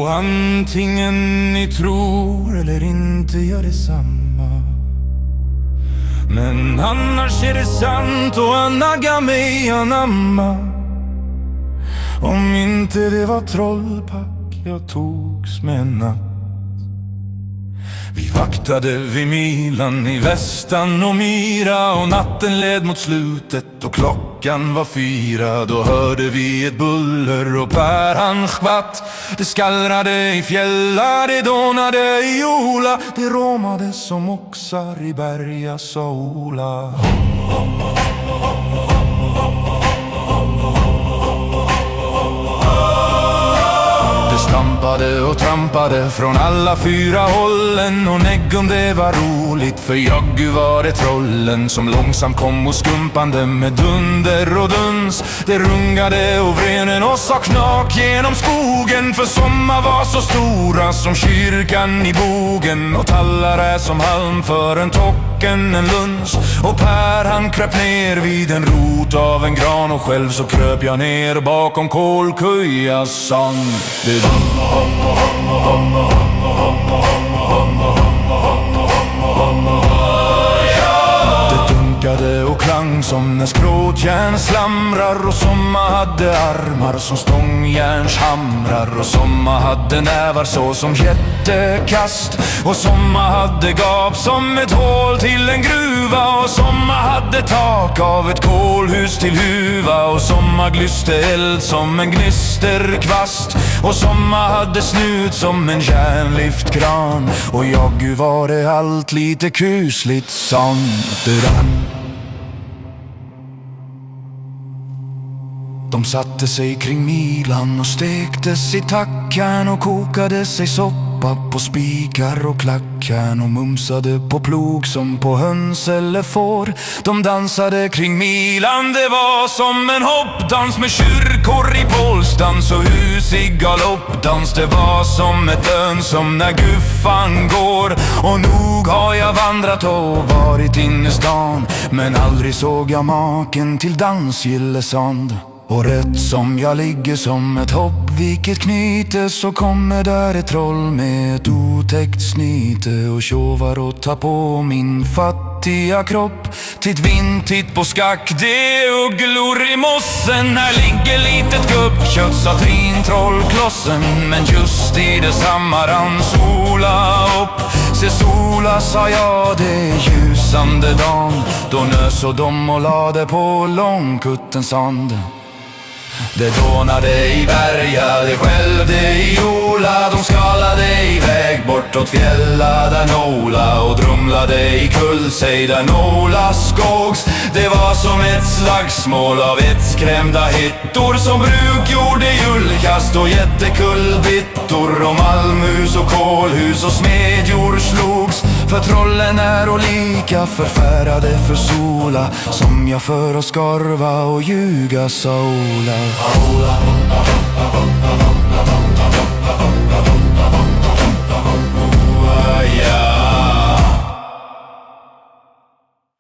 Antingen ni tror eller inte gör detsamma, men annars är det sant och han naggar mig anamma. Om inte det var trollpack jag togs med en natt. Vi vaktade vid Milan i Västan och Mira, och natten led mot slutet och klockan var 4. Då hörde vi ett buller och Per han skvatt. Det skallrade i fjällar, det dånade i Ola, det råmade som oxar i Berga, sa Ola. Stampade och trampade från alla 4 hållen, och Neggum det var roligt, för Jaggu var det trollen som långsamt kom och skumpande med dunder och duns. Det rungade och vrenen och sa knak genom skogen, för sommar var så stora som kyrkan i Bogen, och tallar är som halm för en tocken en luns. Och Per han kröp ner vid en rot av en gran, och själv så kröp jag ner bakom kolkujas sand. Det dunkade och klang som när skråtjärn slamrar, och somma hade armar som stångjärnshamrar, och somma hade nävar så som jättekast, och somma hade gap som ett hål till en gruva, och somma hade tak av ett kolhus till huva, och somma glyste eld som en gnisterkvast, och somma hade snut som en järnliftkran, och Jaggu var det allt lite kusligt sant det rann. De satte sig kring Milan och stektes i tackjärn och kokade sig soppa på spikar och klackjärn, och mumsade på plog som på höns eller får. De dansade kring Milan, det var som en hoppdans med kyrkor i polsdans och hus i galoppdans. Det var som ett ön som när Guffan går, och nog har jag vandrat och varit inne i stan, men aldrig såg jag maken till dansgillesand. Och rätt som jag ligger som ett hopp vilket knyte, så kommer där ett troll med ett otäckt snyte och tjovar och tar på min fattiga kropp. Titt vind, titt på skack, det är ugglor i mossen. Här ligger litet gubbkött, sa trintrollklossen, men just i detsamma rann sola upp. Se sola, sa jag, det är ljusande dagen. Då nös och dom och lade på långkuttens sand. Det dånade i Berga, det skällde i Ola, de skalade iväg bortåt fjälla där Nola, och drumlade i kullsej där Nola skogs. Det var som ett slagsmål av skrämda hittor, som bruk gjorde julkast och jättekullbittor, och malmhus och kolhus och smedjor slogs. För trollen är och lika förfärade för sola, som jag för att skarva och ljuga, sa Ola.